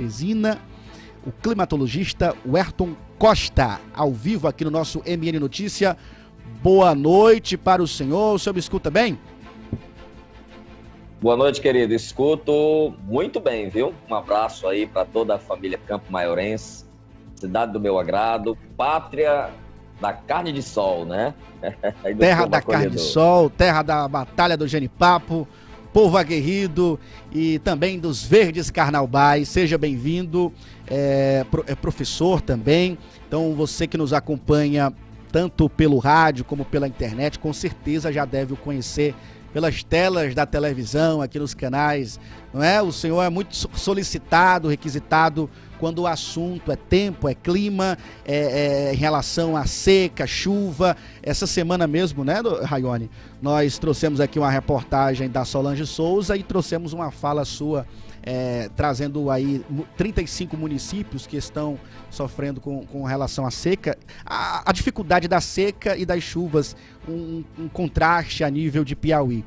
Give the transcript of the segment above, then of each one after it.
Teresina, o climatologista Werton Costa, ao vivo aqui no nosso MN Notícia. Boa noite para o senhor me escuta bem? Boa noite, querido. Escuto muito bem, viu? Um abraço aí para toda a família Campo Maiorense, cidade do meu agrado, pátria da carne de sol, né? Terra da carne de sol, terra da batalha do Genipapo, povo aguerrido e também dos verdes carnaubais. Seja bem-vindo, é professor também. Então você que nos acompanha tanto pelo rádio como pela internet, com certeza já deve o conhecer pelas telas da televisão, aqui nos canais, não é? O senhor é muito solicitado, requisitado quando o assunto é tempo, é clima, em relação à seca, chuva. Essa semana mesmo, né, Raione, nós trouxemos aqui uma reportagem da Solange Souza e trouxemos uma fala sua, trazendo aí 35 municípios que estão sofrendo com relação à seca, a dificuldade da seca e das chuvas, um contraste a nível de Piauí.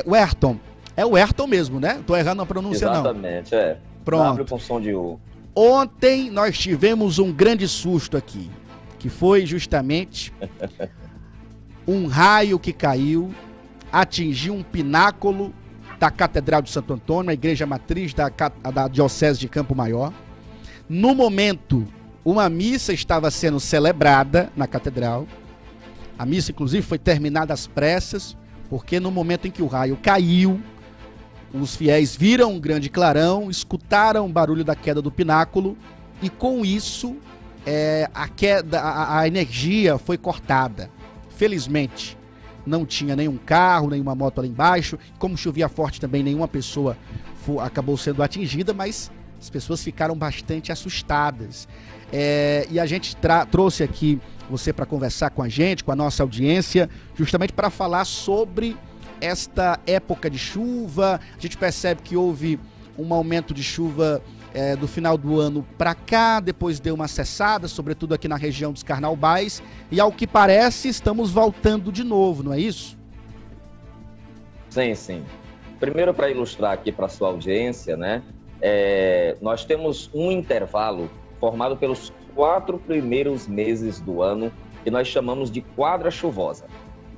Werton, é o Werton mesmo, né? Tô errando a pronúncia. Exatamente, não. Pronto. W com som de U. Ontem nós tivemos um grande susto aqui, que foi justamente um raio que caiu, atingiu um pináculo da Catedral de Santo Antônio, a igreja matriz da Diocese de Campo Maior. No momento, uma missa estava sendo celebrada na catedral. A missa, inclusive, foi terminada às pressas, porque no momento em que o raio caiu, os fiéis viram um grande clarão, escutaram o barulho da queda do pináculo e, com isso, a energia foi cortada. Felizmente, não tinha nenhum carro, nenhuma moto ali embaixo. Como chovia forte também, nenhuma pessoa acabou sendo atingida, mas as pessoas ficaram bastante assustadas. E a gente trouxe aqui você para conversar com a gente, com a nossa audiência, justamente para falar sobre esta época de chuva. A gente percebe que houve um aumento de chuva do final do ano para cá, depois deu uma cessada, sobretudo aqui na região dos Carnaubais, e ao que parece estamos voltando de novo, não é isso? Sim, sim. Primeiro, para ilustrar aqui para a sua audiência, né, nós temos um intervalo formado pelos 4 primeiros meses do ano, que nós chamamos de quadra chuvosa: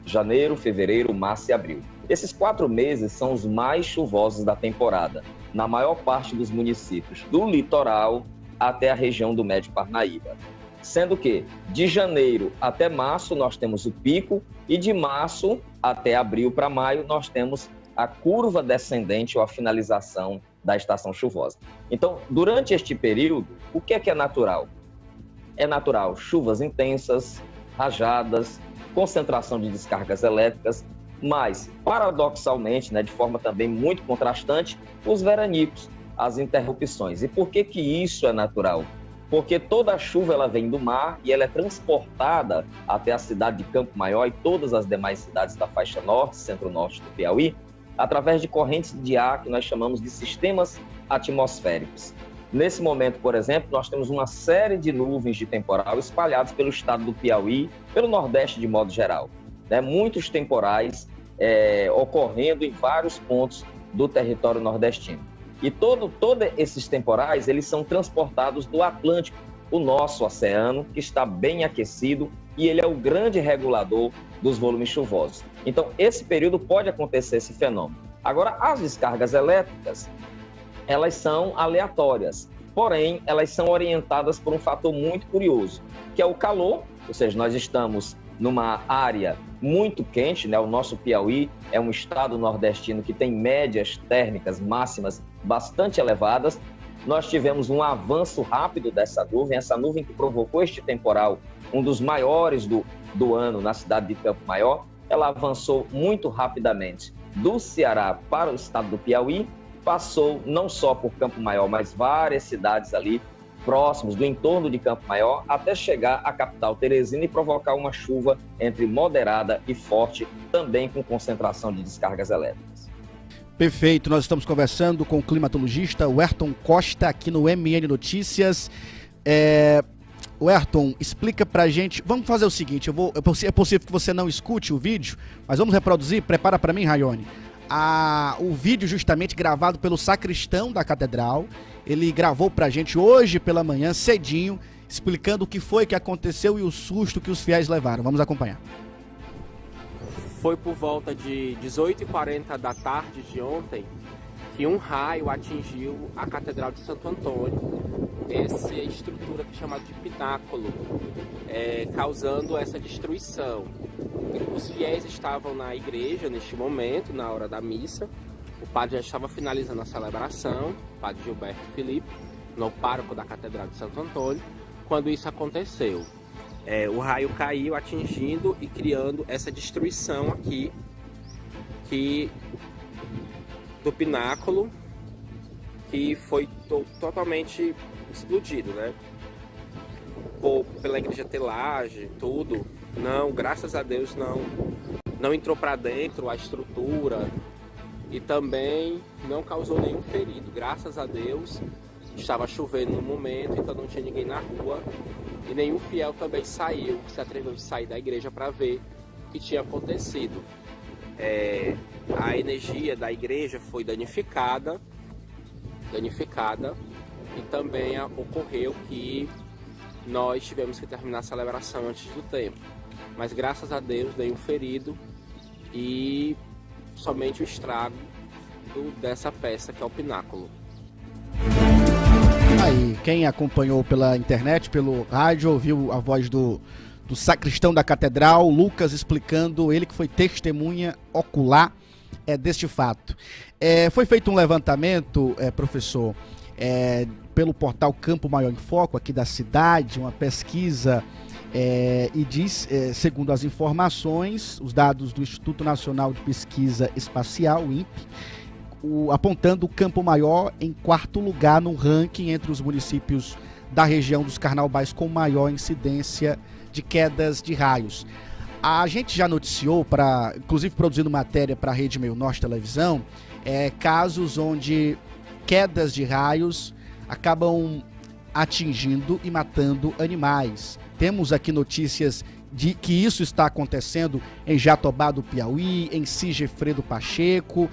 janeiro, fevereiro, março e abril. Esses 4 meses são os mais chuvosos da temporada, na maior parte dos municípios, do litoral até a região do Médio Parnaíba. Sendo que, de janeiro até março, nós temos o pico, e de março até abril para maio, nós temos a curva descendente ou a finalização da estação chuvosa. Então, durante este período, o que é natural? É natural chuvas intensas, rajadas, concentração de descargas elétricas, mas, paradoxalmente, né, de forma também muito contrastante, os veranicos, as interrupções. E por que isso é natural? Porque toda a chuva ela vem do mar e ela é transportada até a cidade de Campo Maior e todas as demais cidades da faixa norte, centro-norte do Piauí, através de correntes de ar que nós chamamos de sistemas atmosféricos. Nesse momento, por exemplo, nós temos uma série de nuvens de temporal espalhadas pelo estado do Piauí, pelo Nordeste de modo geral, né? Muitos temporais ocorrendo em vários pontos do território nordestino. E todos esses temporais, eles são transportados do Atlântico, o nosso oceano, que está bem aquecido, e ele é o grande regulador dos volumes chuvosos. Então, esse período pode acontecer esse fenômeno. Agora, as descargas elétricas, elas são aleatórias, porém, elas são orientadas por um fator muito curioso, que é o calor, ou seja, nós estamos numa área muito quente, né? O nosso Piauí é um estado nordestino que tem médias térmicas máximas bastante elevadas. Nós tivemos um avanço rápido dessa nuvem, essa nuvem que provocou este temporal, um dos maiores do ano na cidade de Campo Maior. Ela avançou muito rapidamente do Ceará para o estado do Piauí, passou não só por Campo Maior, mas várias cidades ali próximos, do entorno de Campo Maior, até chegar à capital Teresina e provocar uma chuva entre moderada e forte, também com concentração de descargas elétricas. Perfeito, nós estamos conversando com o climatologista Werton Costa aqui no MN Notícias. Werton, explica pra gente, vamos fazer o seguinte, é possível que você não escute o vídeo, mas vamos reproduzir, prepara pra mim, Raione, o vídeo justamente gravado pelo sacristão da catedral, ele gravou pra gente hoje pela manhã, cedinho, explicando o que foi que aconteceu e o susto que os fiéis levaram. Vamos acompanhar. Foi por volta de 18h40 da tarde de ontem que um raio atingiu a Catedral de Santo Antônio, essa estrutura que é chamada de pináculo, causando essa destruição. Os fiéis estavam na igreja neste momento, na hora da missa. O padre já estava finalizando a celebração, o padre Gilberto Felipe, no pároco da Catedral de Santo Antônio, quando isso aconteceu. O raio caiu atingindo e criando essa destruição aqui do pináculo, que foi totalmente explodido, né? Pela igreja ter laje, tudo. Não, graças a Deus não entrou para dentro a estrutura e também não causou nenhum ferido. Graças a Deus, estava chovendo no momento, então não tinha ninguém na rua e nenhum fiel também se atreveu a sair da igreja para ver o que tinha acontecido. A energia da igreja foi danificada e também ocorreu que nós tivemos que terminar a celebração antes do tempo. Mas graças a Deus nenhum ferido e somente o estrago dessa peça que é o pináculo. Aí, quem acompanhou pela internet, pelo rádio, ouviu a voz do sacristão da catedral, Lucas, explicando, ele que foi testemunha ocular deste fato. Foi feito um levantamento, professor, pelo portal Campo Maior em Foco, aqui da cidade, uma pesquisa, e diz, segundo as informações, os dados do Instituto Nacional de Pesquisa Espacial, o INPE, apontando o Campo Maior em 4º lugar no ranking entre os municípios da região dos Carnaubais com maior incidência de quedas de raios. A gente já noticiou, inclusive produzindo matéria para a Rede Meio Norte Televisão, casos onde quedas de raios acabam atingindo e matando animais. Temos aqui notícias de que isso está acontecendo em Jatobá do Piauí, em Sigefredo Pacheco.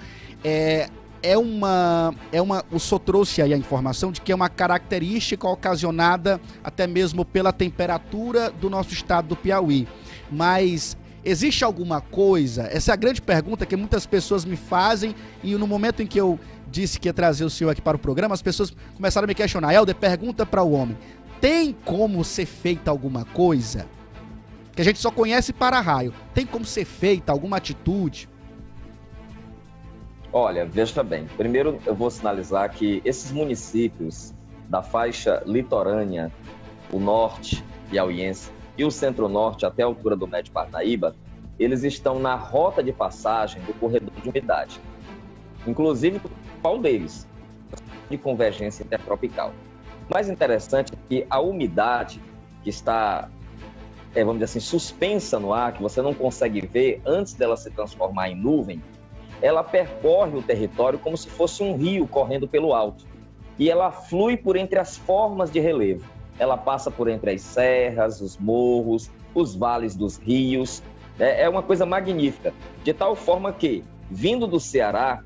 O senhor trouxe aí a informação de que é uma característica ocasionada até mesmo pela temperatura do nosso estado do Piauí. Mas existe alguma coisa? Essa é a grande pergunta que muitas pessoas me fazem, e no momento em que eu disse que ia trazer o senhor aqui para o programa, as pessoas começaram a me questionar. Helder, pergunta para o homem: tem como ser feita alguma coisa? Que a gente só conhece para-raio. Tem como ser feita alguma atitude? Olha, veja bem, primeiro eu vou sinalizar que esses municípios da faixa litorânea, o norte piauiense e o centro-norte até a altura do Médio Parnaíba, eles estão na rota de passagem do corredor de umidade. Inclusive, o principal deles, de convergência intertropical. O mais interessante é que a umidade que está, vamos dizer assim, suspensa no ar, que você não consegue ver antes dela se transformar em nuvem, ela percorre o território como se fosse um rio correndo pelo alto. E ela flui por entre as formas de relevo. Ela passa por entre as serras, os morros, os vales dos rios. É uma coisa magnífica. De tal forma que, vindo do Ceará,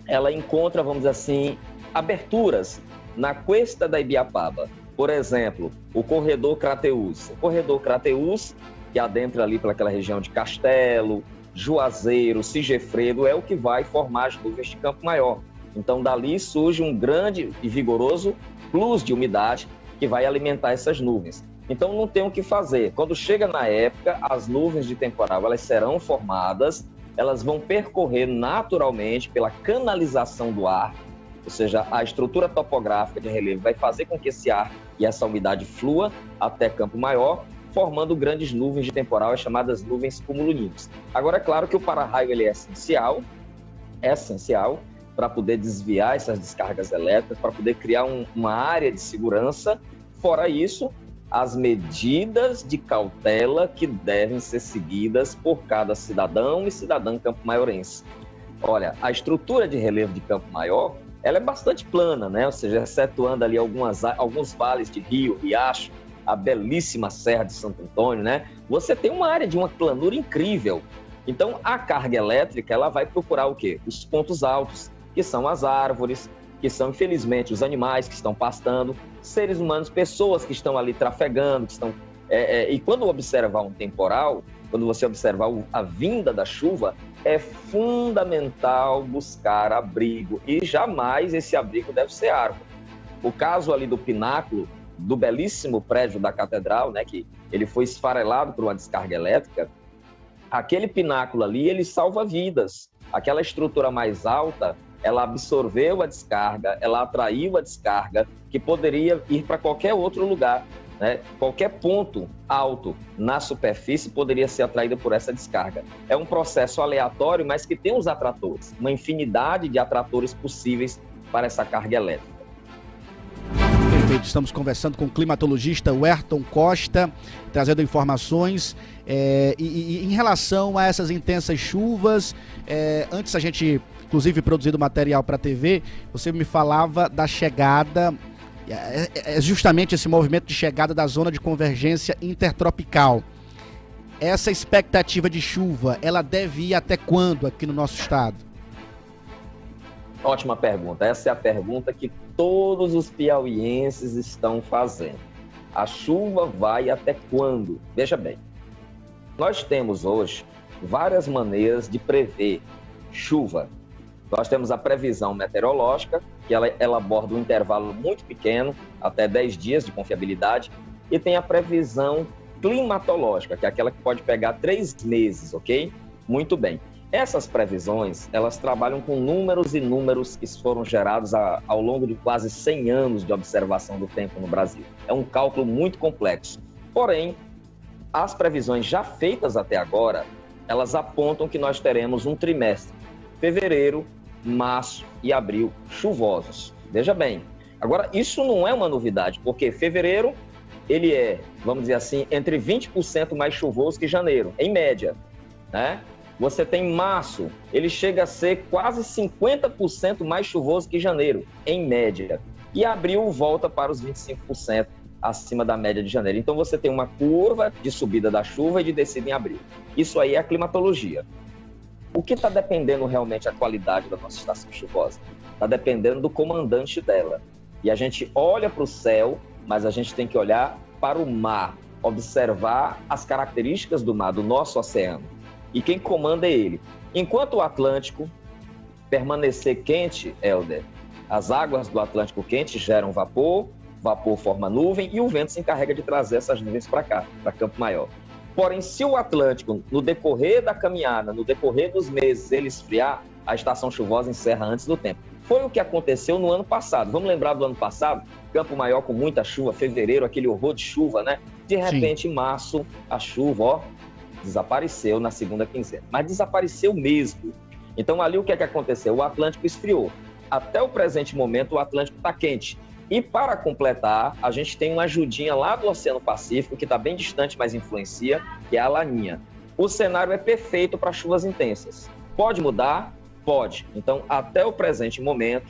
ela encontra, vamos dizer assim, aberturas na cuesta da Ibiapaba. Por exemplo, o corredor Crateús. O corredor Crateús, que adentra ali pelaquela região de Castelo, Juazeiro, Sigefredo, é o que vai formar as nuvens de Campo Maior. Então, dali surge um grande e vigoroso plus de umidade que vai alimentar essas nuvens. Então, não tem o que fazer. Quando chega na época, as nuvens de temporal elas serão formadas, elas vão percorrer naturalmente pela canalização do ar, ou seja, a estrutura topográfica de relevo vai fazer com que esse ar e essa umidade flua até Campo Maior, formando grandes nuvens de temporal, as chamadas nuvens cumulonimbus. Agora, é claro que o para-raio ele é essencial para poder desviar essas descargas elétricas, para poder criar uma área de segurança. Fora isso, as medidas de cautela que devem ser seguidas por cada cidadão e cidadã campo-maiorense. Olha, a estrutura de relevo de Campo Maior, ela é bastante plana, né? Ou seja, excetuando ali alguns vales de rio, riacho, a belíssima Serra de Santo Antônio, né? Você tem uma área de uma planura incrível. Então, a carga elétrica, ela vai procurar o quê? Os pontos altos, que são as árvores, que são, infelizmente, os animais que estão pastando, seres humanos, pessoas que estão ali trafegando, que estão... e quando observar um temporal, quando você observar a vinda da chuva, é fundamental buscar abrigo, e jamais esse abrigo deve ser árvore. O caso ali do pináculo, do belíssimo prédio da catedral, né, que ele foi esfarelado por uma descarga elétrica, aquele pináculo ali, ele salva vidas. Aquela estrutura mais alta, ela absorveu a descarga, ela atraiu a descarga, que poderia ir para qualquer outro lugar, né? Qualquer ponto alto na superfície poderia ser atraído por essa descarga. É um processo aleatório, mas que tem os atratores, uma infinidade de atratores possíveis para essa carga elétrica. Perfeito, estamos conversando com o climatologista Werton Costa, trazendo informações e em relação a essas intensas chuvas. Antes a gente, inclusive, produzido material para a TV, você me falava da chegada, justamente esse movimento de chegada da zona de convergência intertropical. Essa expectativa de chuva, ela deve ir até quando aqui no nosso estado? Ótima pergunta. Essa é a pergunta que todos os piauienses estão fazendo. A chuva vai até quando? Veja bem, nós temos hoje várias maneiras de prever chuva. Nós temos a previsão meteorológica, que ela aborda um intervalo muito pequeno, até 10 dias de confiabilidade, e tem a previsão climatológica, que é aquela que pode pegar 3 meses, ok? Muito bem. Essas previsões, elas trabalham com números e números que foram gerados ao longo de quase 100 anos de observação do tempo no Brasil. É um cálculo muito complexo. Porém, as previsões já feitas até agora, elas apontam que nós teremos um trimestre, fevereiro, março e abril, chuvosos. Veja bem, agora isso não é uma novidade, porque fevereiro, ele é, vamos dizer assim, entre 20% mais chuvoso que janeiro, em média, né? Você tem março, ele chega a ser quase 50% mais chuvoso que janeiro, em média. E abril volta para os 25% acima da média de janeiro. Então você tem uma curva de subida da chuva e de descida em abril. Isso aí é a climatologia. O que está dependendo realmente a qualidade da nossa estação chuvosa? Está dependendo do comandante dela. E a gente olha para o céu, mas a gente tem que olhar para o mar, observar as características do mar, do nosso oceano. E quem comanda é ele. Enquanto o Atlântico permanecer quente, Helder, as águas do Atlântico quente geram vapor, vapor forma nuvem e o vento se encarrega de trazer essas nuvens para cá, para Campo Maior. Porém, se o Atlântico, no decorrer da caminhada, no decorrer dos meses, ele esfriar, a estação chuvosa encerra antes do tempo. Foi o que aconteceu no ano passado. Vamos lembrar do ano passado? Campo Maior com muita chuva, fevereiro, aquele horror de chuva, né? De repente, em março, a chuva, desapareceu na segunda quinzena. Mas desapareceu mesmo. Então, ali o que é que aconteceu? O Atlântico esfriou. Até o presente momento, o Atlântico está quente. E para completar, a gente tem uma ajudinha lá do Oceano Pacífico, que está bem distante, mas influencia, que é a Laninha. O cenário é perfeito para chuvas intensas. Pode mudar? Pode. Então, até o presente momento,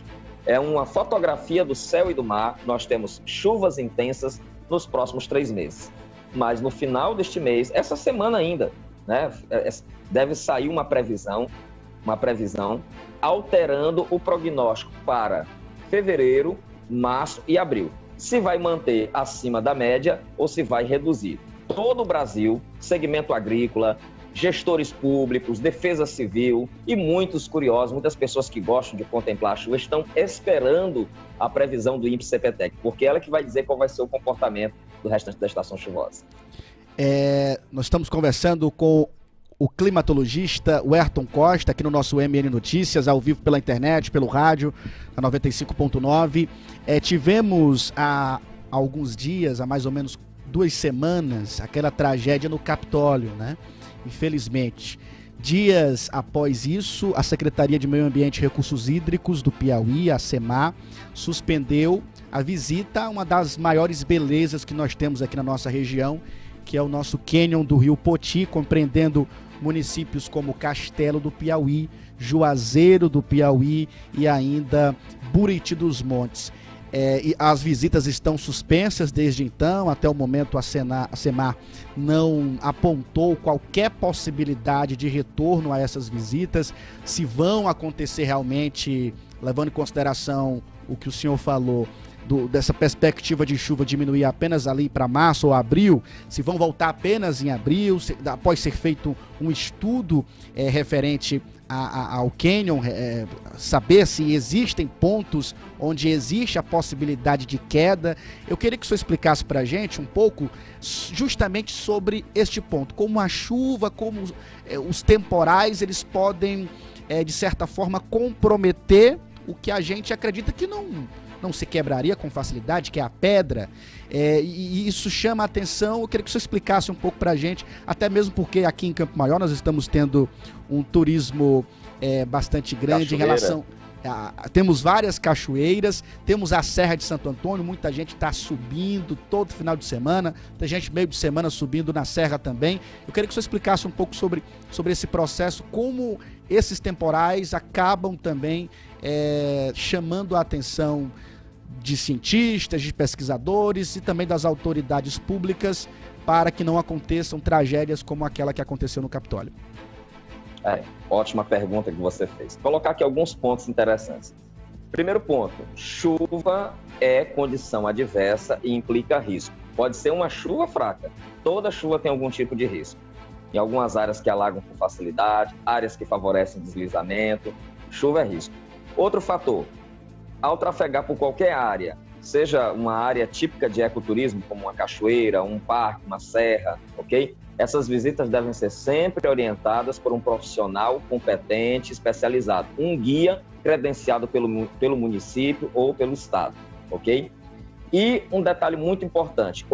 é uma fotografia do céu e do mar. Nós temos chuvas intensas nos próximos 3 meses. Mas no final deste mês, essa semana ainda, né, deve sair uma previsão alterando o prognóstico para fevereiro, março e abril. Se vai manter acima da média ou se vai reduzir. Todo o Brasil, segmento agrícola, gestores públicos, defesa civil e muitos curiosos, muitas pessoas que gostam de contemplar a chuva estão esperando a previsão do INPE-CPTEC, porque ela que vai dizer qual vai ser o comportamento do restante da estação chuvosa. Nós estamos conversando com o climatologista Werton Costa, aqui no nosso MN Notícias, ao vivo pela internet, pelo rádio, a 95.9. Tivemos há alguns dias, há mais ou menos 2 semanas, aquela tragédia no Capitólio, né? Infelizmente. Dias após isso, a Secretaria de Meio Ambiente e Recursos Hídricos do Piauí, a SEMAR, suspendeu a visita a uma das maiores belezas que nós temos aqui na nossa região, que é o nosso cânion do Rio Poti, compreendendo municípios como Castelo do Piauí, Juazeiro do Piauí e ainda Buriti dos Montes. E as visitas estão suspensas desde então. Até o momento a SEMAR não apontou qualquer possibilidade de retorno a essas visitas, se vão acontecer realmente, levando em consideração o que o senhor falou, dessa perspectiva de chuva diminuir apenas ali para março ou abril, se vão voltar apenas em abril, após ser feito um estudo referente ao Canyon, saber se existem pontos onde existe a possibilidade de queda. Eu queria que o senhor explicasse para a gente um pouco justamente sobre este ponto, como a chuva, como os temporais, eles podem, de certa forma, comprometer o que a gente acredita que não se quebraria com facilidade, que é a pedra, e isso chama a atenção. Eu queria que você explicasse um pouco para a gente, até mesmo porque aqui em Campo Maior nós estamos tendo um turismo bastante grande em relação... Temos várias cachoeiras, temos a Serra de Santo Antônio, muita gente está subindo todo final de semana, tem gente meio de semana subindo na Serra também. Eu queria que você explicasse um pouco sobre esse processo, como esses temporais acabam também chamando a atenção de cientistas, de pesquisadores e também das autoridades públicas para que não aconteçam tragédias como aquela que aconteceu no Capitólio. Ótima pergunta que você fez. Vou colocar aqui alguns pontos interessantes. Primeiro ponto, chuva é condição adversa e implica risco. Pode ser uma chuva fraca, toda chuva tem algum tipo de risco. Em algumas áreas que alagam com facilidade, áreas que favorecem deslizamento, chuva é risco. Outro fator, ao trafegar por qualquer área, seja uma área típica de ecoturismo, como uma cachoeira, um parque, uma serra, ok? Essas visitas devem ser sempre orientadas por um profissional competente, especializado, um guia credenciado pelo município ou pelo estado, ok? E um detalhe muito importante,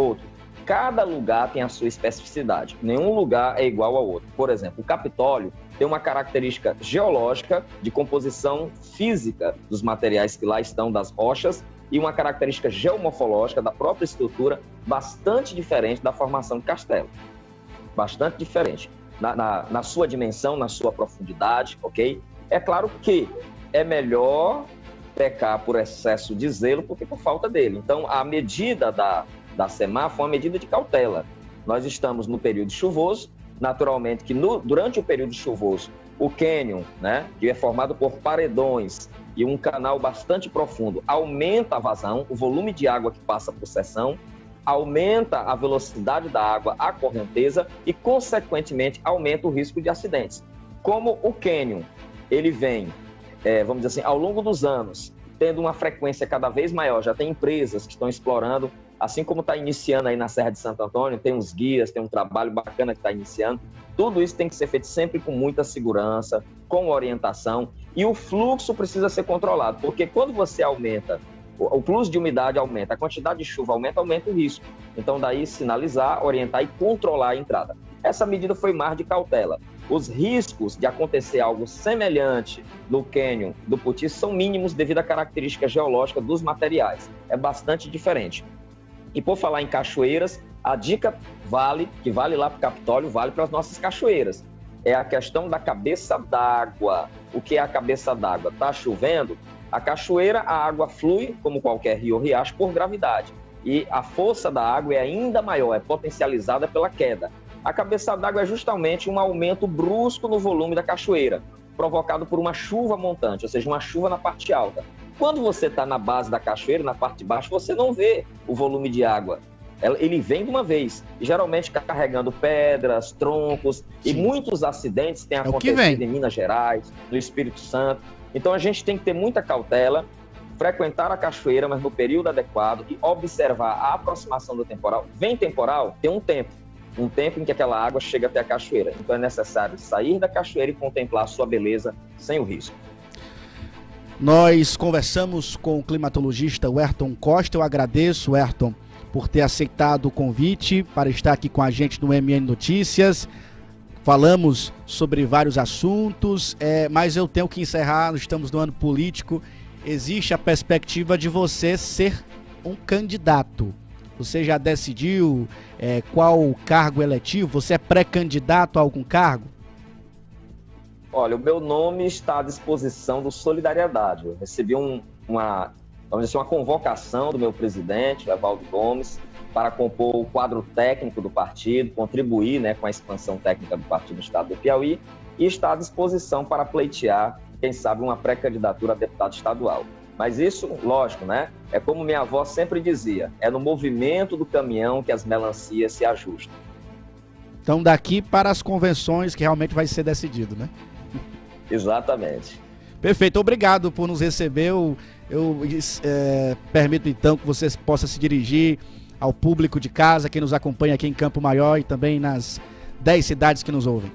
cada lugar tem a sua especificidade, nenhum lugar é igual ao outro. Por exemplo, o Capitólio tem uma característica geológica de composição física dos materiais que lá estão, das rochas, e uma característica geomorfológica da própria estrutura bastante diferente da formação de Castelo. Bastante diferente na sua dimensão, na sua profundidade, ok? É claro que é melhor pecar por excesso de zelo do que por falta dele. Então, a medida da SEMAR foi uma medida de cautela. Nós estamos no período chuvoso, naturalmente que durante o período chuvoso, o cânion, né, que é formado por paredões e um canal bastante profundo, aumenta a vazão, o volume de água que passa por seção, aumenta a velocidade da água, a correnteza e, consequentemente, aumenta o risco de acidentes. Como o cânion, ele vem, vamos dizer assim, ao longo dos anos, tendo uma frequência cada vez maior, já tem empresas que estão explorando, assim como está iniciando aí na Serra de Santo Antônio, tem uns guias, tem um trabalho bacana que está iniciando. Tudo isso tem que ser feito sempre com muita segurança, com orientação, e o fluxo precisa ser controlado, porque quando você aumenta, o fluxo de umidade aumenta, a quantidade de chuva aumenta o risco. Então, daí, sinalizar, orientar e controlar a entrada. Essa medida foi mais de cautela. Os riscos de acontecer algo semelhante no cânion do Puti são mínimos devido à característica geológica dos materiais. É bastante diferente. E por falar em cachoeiras, a dica que vale lá para o Capitólio, vale para as nossas cachoeiras. É a questão da cabeça d'água. O que é a cabeça d'água? Está chovendo? A cachoeira, a água flui, como qualquer rio ou riacho, por gravidade. E a força da água é ainda maior, é potencializada pela queda. A cabeça d'água é justamente um aumento brusco no volume da cachoeira, provocado por uma chuva montante, ou seja, uma chuva na parte alta. Quando você está na base da cachoeira, na parte de baixo, você não vê o volume de água. Ele vem de uma vez, geralmente carregando pedras, troncos, Sim. E muitos acidentes têm acontecido em Minas Gerais, no Espírito Santo. Então a gente tem que ter muita cautela, frequentar a cachoeira, mas no período adequado, e observar a aproximação do temporal. Vem temporal, tem um tempo em que aquela água chega até a cachoeira. Então é necessário sair da cachoeira e contemplar a sua beleza sem o risco. Nós conversamos com o climatologista Werton Costa. Eu agradeço, Werton, por ter aceitado o convite para estar aqui com a gente no MN Notícias. Falamos sobre vários assuntos, mas eu tenho que encerrar, nós estamos no ano político. Existe a perspectiva de você ser um candidato. Você já decidiu qual o cargo eletivo? Você é pré-candidato a algum cargo? Olha, o meu nome está à disposição do Solidariedade. Eu recebi uma convocação do meu presidente, Evaldo Gomes, para compor o quadro técnico do partido, contribuir, com a expansão técnica do partido no estado do Piauí, e está à disposição para pleitear, quem sabe, uma pré-candidatura a deputado estadual. Mas isso, lógico, né? É como minha avó sempre dizia, é no movimento do caminhão que as melancias se ajustam. Então, daqui para as convenções que realmente vai ser decidido, né? Exatamente. Perfeito, obrigado por nos receber. Eu permito então que você possa se dirigir ao público de casa, que nos acompanha aqui em Campo Maior e também nas 10 cidades que nos ouvem.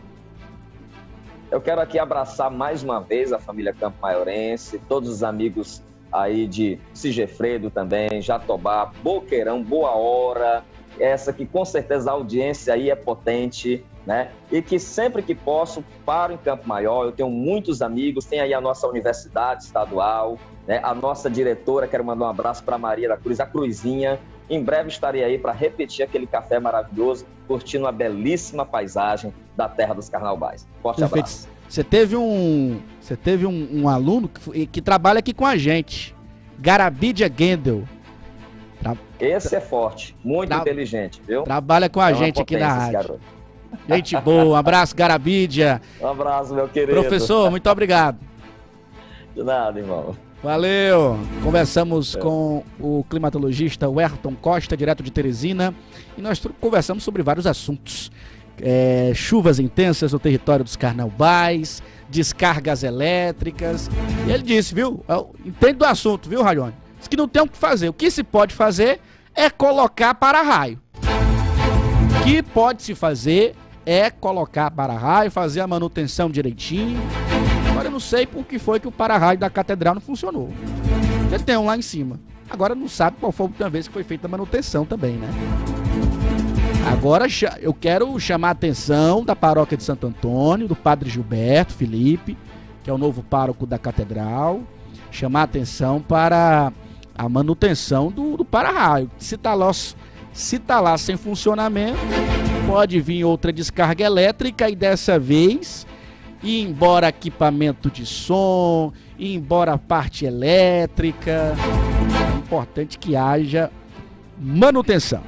Eu quero aqui abraçar mais uma vez a família Campo Maiorense, todos os amigos aí de Sigefredo também, Jatobá, Boqueirão, Boa Hora, essa que com certeza a audiência aí é potente, né? E que sempre que posso paro em Campo Maior. Eu tenho muitos amigos, tem aí a nossa universidade estadual, né? A nossa diretora, quero mandar um abraço para Maria da Cruz, a Cruzinha. Em breve estarei aí para repetir aquele café maravilhoso, curtindo a belíssima paisagem da terra dos Carnaubais. Forte abraço. Você teve um aluno que trabalha aqui com a gente, Garabidia Gendel. Esse é forte, muito inteligente, viu? Trabalha com a gente aqui na rádio. Gente boa, um abraço, Garabidia. Um abraço, meu querido. Professor, muito obrigado. De nada, irmão. Valeu. Conversamos com o climatologista Werton Costa, direto de Teresina, e nós conversamos sobre vários assuntos. Chuvas intensas no território dos Carnaubais, descargas elétricas. E ele disse, viu? Entende do assunto, viu, Rayone? Diz que não tem o que fazer. O que se pode fazer é colocar para-raio. O que pode se fazer é colocar para-raio, fazer a manutenção direitinho. Agora eu não sei por que foi que o para-raio da catedral não funcionou. Porque tem um lá em cima. Agora não sabe qual foi a última vez que foi feita a manutenção também, né? Agora eu quero chamar a atenção da paróquia de Santo Antônio, do padre Gilberto Felipe, que é o novo pároco da catedral, chamar a atenção para a manutenção do para-raio. Se tá lá sem funcionamento, pode vir outra descarga elétrica e dessa vez, ir embora equipamento de som, ir embora a parte elétrica. É importante que haja manutenção.